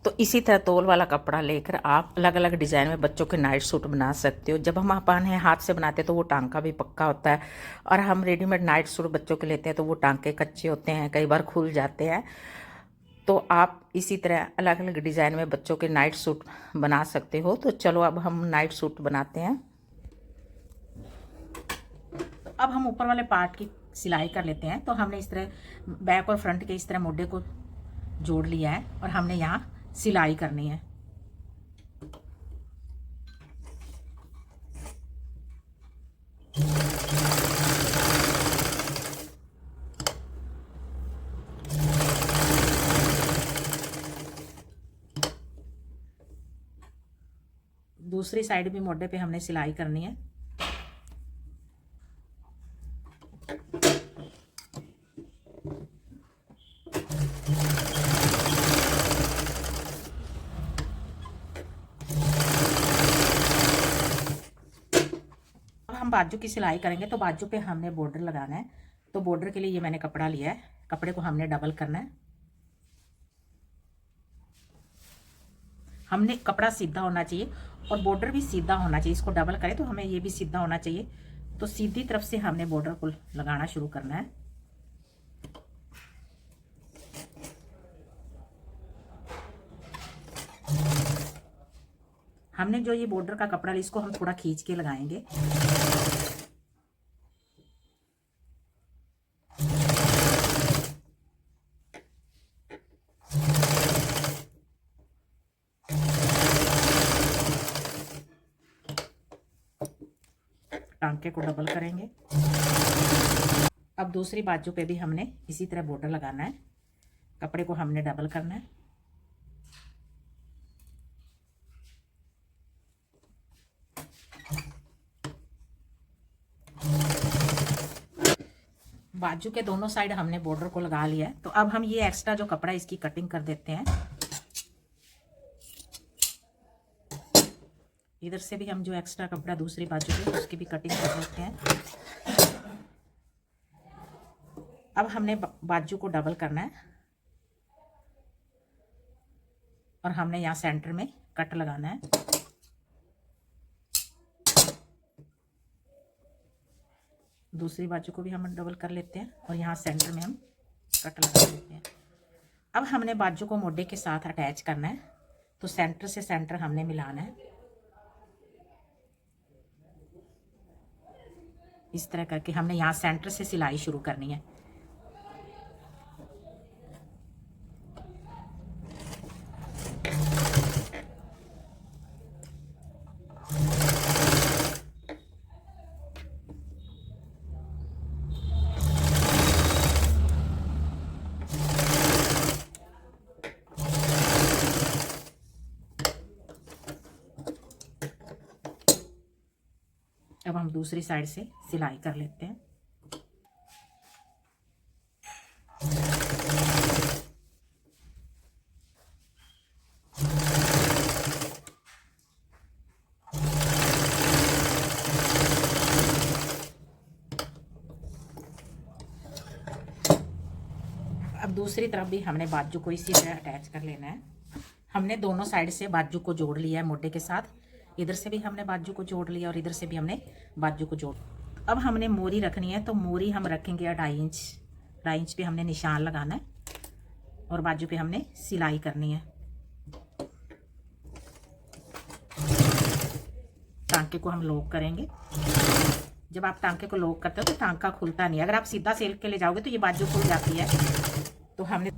तो इसी तरह तोल वाला कपड़ा लेकर आप अलग अलग डिज़ाइन में बच्चों के नाइट सूट बना सकते हो। जब हम अपने हाथ से बनाते हैं तो वो टांका भी पक्का होता है, और हम रेडीमेड नाइट सूट बच्चों के लेते हैं तो वो टांके कच्चे होते हैं, कई बार खुल जाते हैं। तो आप इसी तरह अलग अलग डिज़ाइन में बच्चों के नाइट सूट बना सकते हो। तो चलो अब हम नाइट सूट बनाते हैं। तो अब हम ऊपर वाले पार्ट की सिलाई कर लेते हैं। तो हमने इस तरह बैक और फ्रंट के इस तरह मोढे को जोड़ लिया है और हमने यहाँ सिलाई करनी है। दूसरी साइड भी मोढे पे हमने सिलाई करनी है। हम बाजू की सिलाई करेंगे तो बाजू पे हमने बॉर्डर लगाना है। तो बॉर्डर के लिए ये मैंने कपड़ा लिया है, कपड़े को हमने डबल करना है। हमने कपड़ा सीधा होना चाहिए और बॉर्डर भी सीधा होना चाहिए। इसको डबल करें तो हमें ये भी सीधा होना चाहिए। तो सीधी तरफ से हमने बॉर्डर को लगाना शुरू करना है। हमने जो ये बॉर्डर का कपड़ा लिया इसको हम थोड़ा खींच के लगाएंगे। टांके को डबल करेंगे। अब दूसरी बाजू पे भी हमने इसी तरह बॉर्डर लगाना है। कपड़े को हमने डबल करना है। बाजू के दोनों साइड हमने बॉर्डर को लगा लिया है। तो अब हम ये एक्स्ट्रा जो कपड़ा है इसकी कटिंग कर देते हैं। इधर से भी हम जो एक्स्ट्रा कपड़ा दूसरी बाजू पे उसकी भी कटिंग कर देते हैं। अब हमने बाजू को डबल करना है और हमने यहाँ सेंटर में कट लगाना है। दूसरी बाजू को भी हम डबल कर लेते हैं और यहाँ सेंटर में हम कट लगा देते हैं। अब हमने बाजू को मोढे के साथ अटैच करना है। तो सेंटर से सेंटर हमने मिलाना है। इस तरह करके हमने यहाँ सेंटर से सिलाई शुरू करनी है। अब हम दूसरी साइड से सिलाई कर लेते हैं। अब दूसरी तरफ भी हमने बाजू को इसी तरह अटैच कर लेना है। हमने दोनों साइड से बाजू को जोड़ लिया है मोढे के साथ। इधर से भी हमने बाजू को जोड़ लिया और इधर से भी हमने बाजू को जोड़। अब हमने मोरी रखनी है। तो मोरी हम रखेंगे 2.5 इंच। 2.5 इंच पे हमने निशान लगाना है और बाजू पे हमने सिलाई करनी है। टांके को हम लॉक करेंगे। जब आप टांके को लॉक करते हो तो टांका खुलता नहीं। अगर आप सीधा सिल के ले जाओगे तो ये बाजू खुल जाती है। तो हमने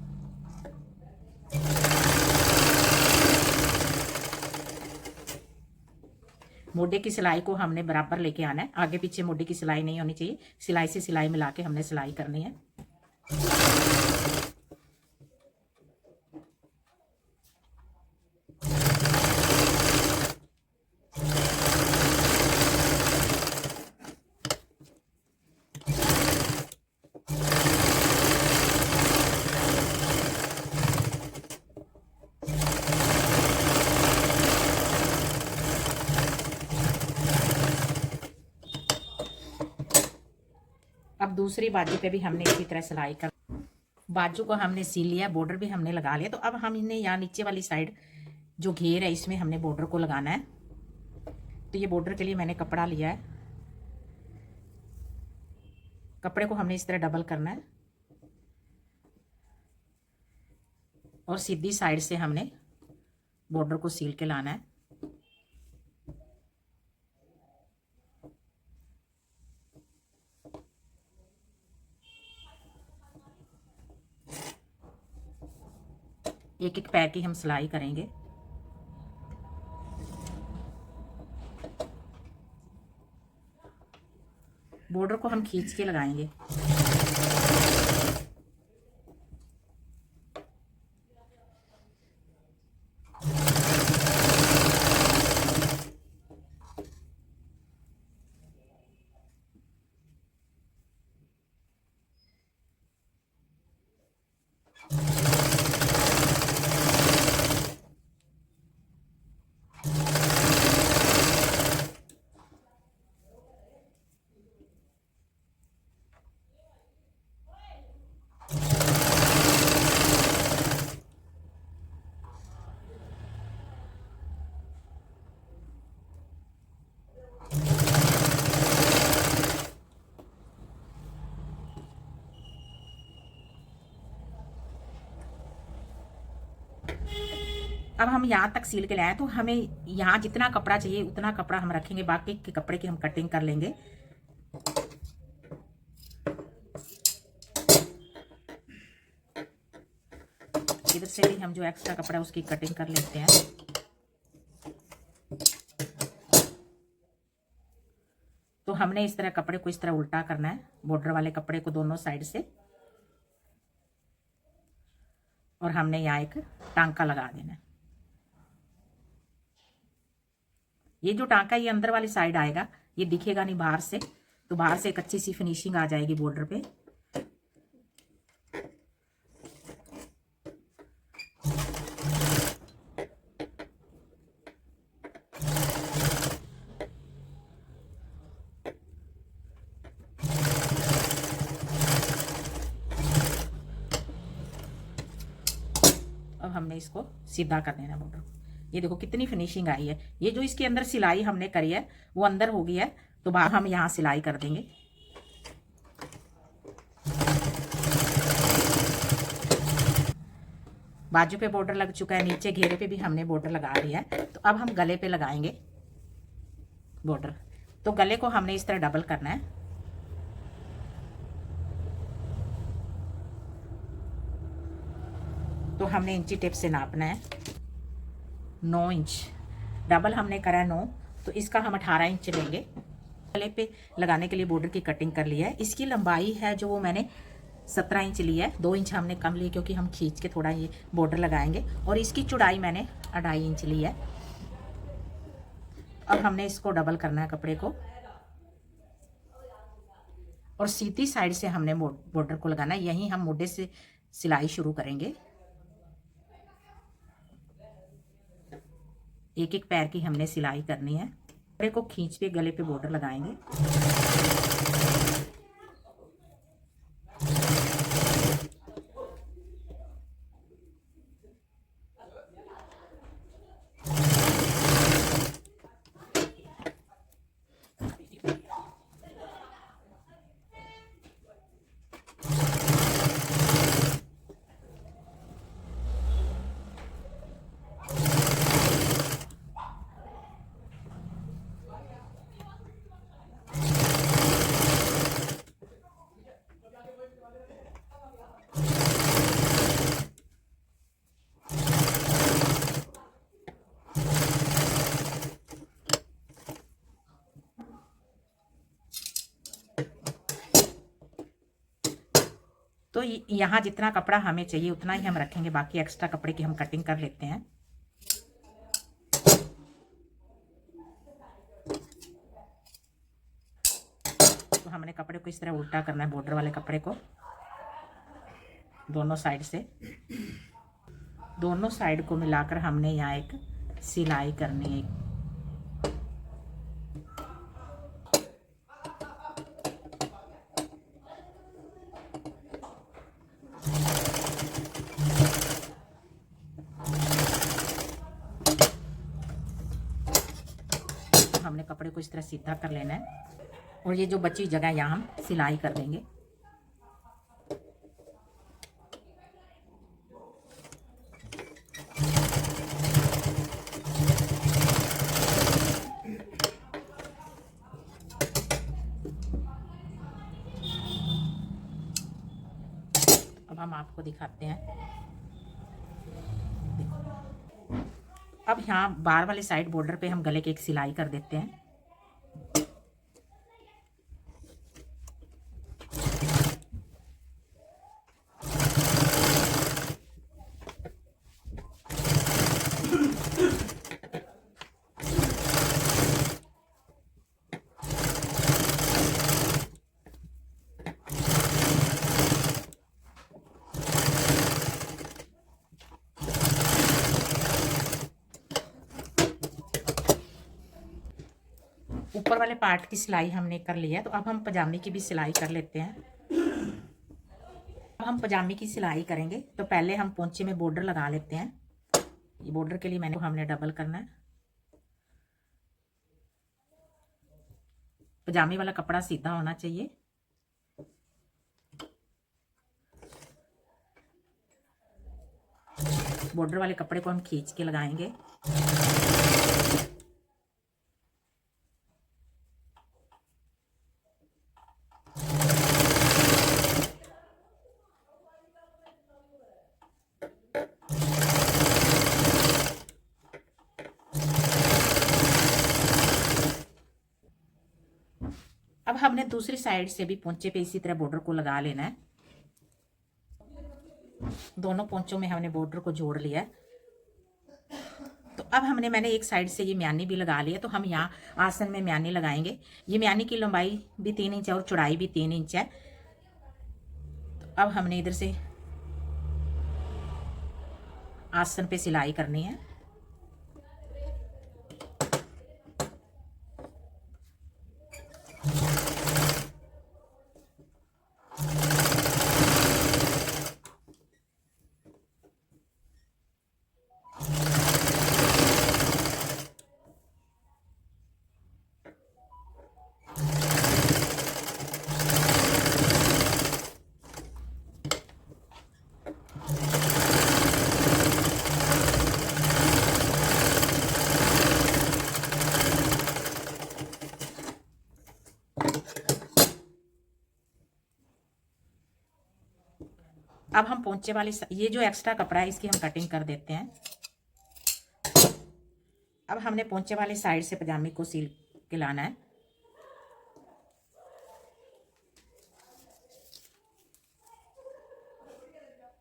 मोढे की सिलाई को हमने बराबर लेके आना है। आगे पीछे मोढे की सिलाई नहीं होनी चाहिए। सिलाई से सिलाई मिला के हमने सिलाई करनी है। अब दूसरी बाजू पे भी हमने इसी तरह सिलाई कर। बाजू को हमने सिल लिया, बॉर्डर भी हमने लगा लिया। तो अब हम इन्हें यहाँ नीचे वाली साइड जो घेर है इसमें हमने बॉर्डर को लगाना है। तो ये बॉर्डर के लिए मैंने कपड़ा लिया है, कपड़े को हमने इस तरह डबल करना है और सीधी साइड से हमने बॉर्डर को सील के लाना है। एक एक पैर की हम सिलाई करेंगे। बॉर्डर को हम खींच के लगाएंगे। अब हम यहाँ तक सील के लाए, तो हमें यहाँ जितना कपड़ा चाहिए उतना कपड़ा हम रखेंगे, बाकी के कपड़े की हम कटिंग कर लेंगे। इधर से भी हम जो एक्स्ट्रा कपड़ा है उसकी कटिंग कर लेते हैं। तो हमने इस तरह कपड़े को इस तरह उल्टा करना है, बॉर्डर वाले कपड़े को दोनों साइड से, और हमने यहाँ एक टांका लगा देना है। ये जो टांका ये अंदर वाली साइड आएगा, ये दिखेगा नहीं बाहर से, तो बाहर से एक अच्छी सी फिनिशिंग आ जाएगी बॉर्डर पे। अब हमने इसको सीधा कर देना बॉर्डर। ये देखो कितनी फिनिशिंग आई है। ये जो इसके अंदर सिलाई हमने करी है वो अंदर हो गई है, तो बाहर हम यहाँ सिलाई कर देंगे। बाजू पे बॉर्डर लग चुका है, नीचे घेरे पे भी हमने बॉर्डर लगा दिया है। तो अब हम गले पे लगाएंगे बॉर्डर। तो गले को हमने इस तरह डबल करना है। तो हमने इंची टेप से नापना है 9 इंच, डबल हमने करा 9, तो इसका हम 18 इंच लेंगे। गले पे लगाने के लिए बॉर्डर की कटिंग कर लिया है। इसकी लंबाई है जो वो मैंने 17 इंच ली है, 2 इंच हमने कम ली क्योंकि हम खींच के थोड़ा ये बॉर्डर लगाएंगे। और इसकी चौड़ाई मैंने 2.5 इंच ली है। अब हमने इसको डबल करना है कपड़े को, और सीधी साइड से हमने बॉर्डर को लगाना है। यहीं हम मोढे से सिलाई शुरू करेंगे। एक एक पैर की हमने सिलाई करनी है। कपड़े को खींच के गले पे बॉर्डर लगाएंगे। तो यहाँ जितना कपड़ा हमें चाहिए उतना ही हम रखेंगे, बाकी एक्स्ट्रा कपड़े की हम कटिंग कर लेते हैं। तो हमने कपड़े को इस तरह उल्टा करना है, बॉर्डर वाले कपड़े को दोनों साइड से, दोनों साइड को मिलाकर हमने यहाँ एक सिलाई करनी है। हमने कपड़े को इस तरह सीधा कर लेना है और ये जो बची जगह यहाँ हम सिलाई कर देंगे। अब हम आपको दिखाते हैं। अब यहाँ बार वाले साइड बॉर्डर पे हम गले की एक सिलाई कर देते हैं। ऊपर वाले पार्ट की सिलाई हमने कर लिया है, तो अब हम पजामे की भी सिलाई कर लेते हैं। अब हम पजामे की सिलाई करेंगे तो पहले हम पोंचे में बॉर्डर लगा लेते हैं। ये बॉर्डर के लिए हमने डबल करना है। पजामे वाला कपड़ा सीधा होना चाहिए। बॉर्डर वाले कपड़े को हम खींच के लगाएंगे। अब हमने दूसरी साइड से भी पोंचे पे इसी तरह बॉर्डर को लगा लेना है। दोनों पोंचों में हमने बॉर्डर को जोड़ लिया है। तो अब मैंने एक साइड से ये म्यानी भी लगा लिया, तो हम यहाँ आसन में म्यानी लगाएंगे। ये म्यानी की लंबाई भी 3 इंच है और चौड़ाई भी 3 इंच है। तो अब हमने इधर से आसन पे सिलाई करनी है। अब हम पोंचे वाले ये जो एक्स्ट्रा कपड़ा है इसकी हम कटिंग कर देते हैं। अब हमने पोंचे वाले साइड से पजामे को सील के लाना है।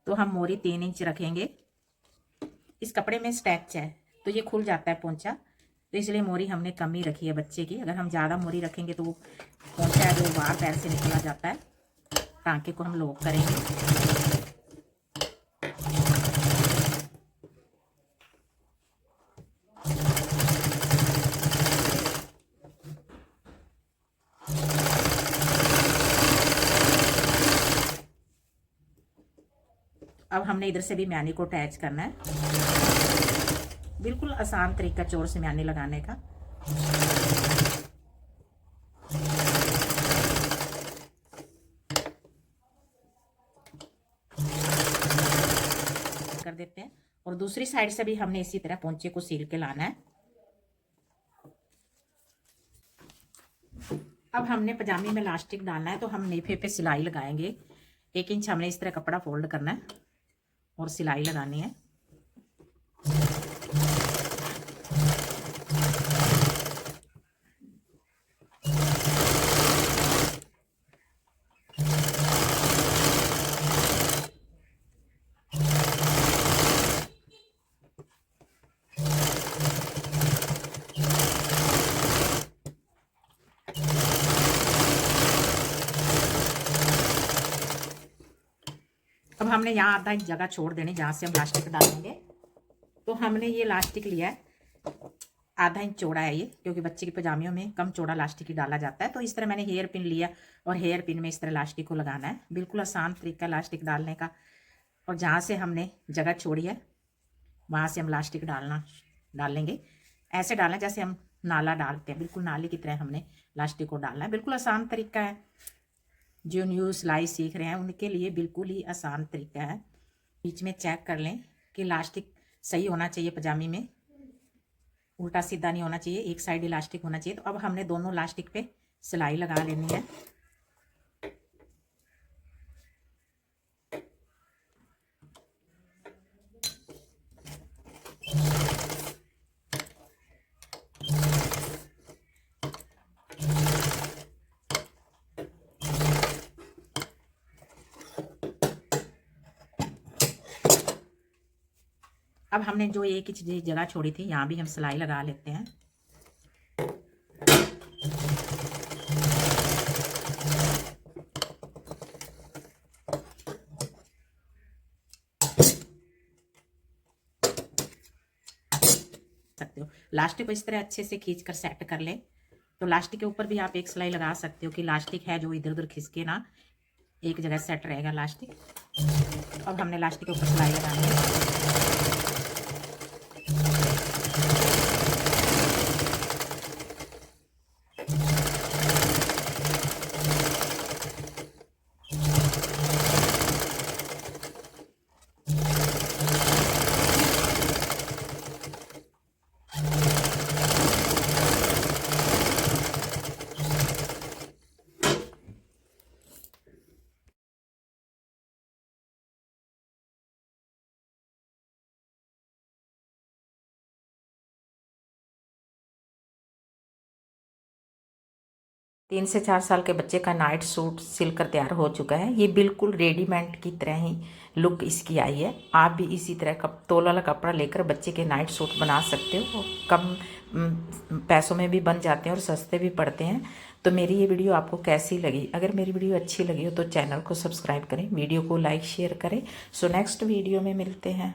तो हम मोरी 3 इंच रखेंगे। इस कपड़े में स्टैच है तो ये खुल जाता है पोंचा, तो इसलिए मोरी हमने कम ही रखी है बच्चे की। अगर हम ज़्यादा मोरी रखेंगे तो वो पोंचा है जो बाहर पैर से निकला जाता है। टांके को हम लॉक करेंगे। अब हमने इधर से भी म्यानी को अटैच करना है। बिल्कुल आसान तरीका चोर से म्यानी लगाने का। कर देते हैं और दूसरी साइड से भी हमने इसी तरह पोंचे को सील के लाना है। अब हमने पजामे में इलास्टिक डालना है, तो हम नेफे पे सिलाई लगाएंगे। 1 इंच हमने इस तरह कपड़ा फोल्ड करना है और सिलाई लगानी है। अब हमने यहाँ आधा इंच जगह छोड़ देनी जहाँ से हम इलास्टिक डालेंगे। तो हमने ये इलास्टिक लिया है, आधा इंच चौड़ा है ये, क्योंकि बच्चे के पजामियों में कम चौड़ा इलास्टिक ही डाला जाता है। तो इस तरह मैंने हेयर पिन लिया और हेयर पिन में इस तरह इलास्टिक को लगाना है। बिल्कुल आसान तरीका इलास्टिक डालने का। और जहाँ से हमने जगह छोड़ी है वहाँ से हम इलास्टिक डाल लेंगे। ऐसे डालना जैसे हम नाला डालते हैं, बिल्कुल नाले की तरह हमने लास्टिक को डालना है। बिल्कुल आसान तरीका है, जो न्यू सिलाई सीख रहे हैं उनके लिए बिल्कुल ही आसान तरीका है। बीच में चेक कर लें कि लास्टिक सही होना चाहिए, पजामी में उल्टा सीधा नहीं होना चाहिए, एक साइड इलास्टिक होना चाहिए। तो अब हमने दोनों लास्टिक पे सिलाई लगा लेनी है। अब हमने जो एक ही जगह छोड़ी थी, यहाँ भी हम सिलाई लगा लेते हैं। सकते हो लास्टिक को इस तरह अच्छे से खींच कर सेट कर ले। तो लास्टिक के ऊपर भी आप एक सिलाई लगा सकते हो कि लास्टिक है जो इधर उधर खिसके ना, एक जगह सेट रहेगा लास्टिक। तो अब हमने लास्टिक के ऊपर सिलाई लगानी है। तीन से 4 साल के बच्चे का नाइट सूट सिलकर तैयार हो चुका है। ये बिल्कुल रेडीमेड की तरह ही लुक इसकी आई है। आप भी इसी तरह तौल वाला कपड़ा लेकर बच्चे के नाइट सूट बना सकते हो। कम पैसों में भी बन जाते हैं और सस्ते भी पड़ते हैं। तो मेरी ये वीडियो आपको कैसी लगी? अगर मेरी वीडियो अच्छी लगी हो तो चैनल को सब्सक्राइब करें, वीडियो को लाइक शेयर करें। सो नेक्स्ट वीडियो में मिलते हैं।